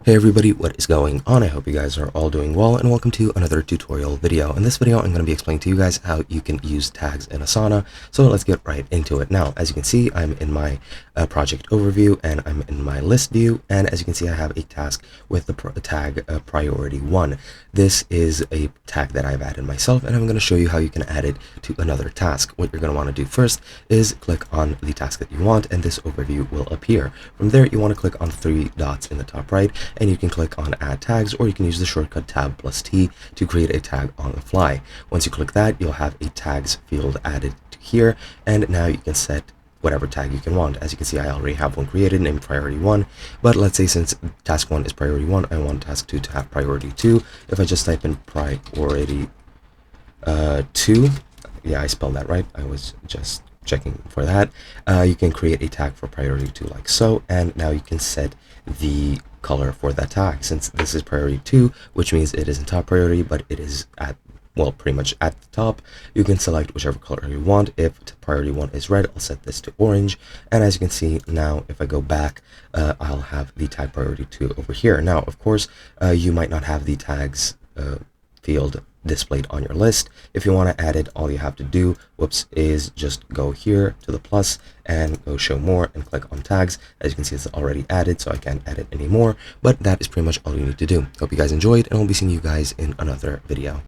Hey everybody, what is going on? I hope you guys are all doing well, and welcome to another tutorial video. In this video, I'm going to be explaining to you guys how you can use tags in Asana. So let's get right into it. Now, as you can see, I'm in my project overview, and I'm in my list view, and as you can see, I have a task with the tag priority 1. This is a tag that I've added myself, and I'm going to show you how you can add it to another task. What you're going to want to do first is click on the task that you want, and this overview will appear. From there, you want to click on 3 dots in the top right, and you can click on add tags, or you can use the shortcut tab plus T to create a tag on the fly. Once you click that, you'll have a tags field added to here, and now you can set whatever tag you can want. As you can see, I already have one created named priority 1, but let's say since task 1 is priority 1, I want task 2 to have priority 2. If I just type in priority 2, yeah, I spelled that right, I was just checking for that. You can create a tag for priority 2 like so, and now you can set the color for that tag. Since this is priority 2, which means it isn't top priority, but it is at, well, pretty much at the top, you can select whichever color you want. If priority 1 is red, I'll set this to orange, and as you can see now, if I go back, I'll have the tag priority 2 over here. Now, of course, you might not have the tags field displayed on your list. If you want to add it, all you have to do, is just go here to the plus and go show more and click on tags. As you can see, it's already added, so I can't add it anymore, but that is pretty much all you need to do. Hope you guys enjoyed, and I'll be seeing you guys in another video.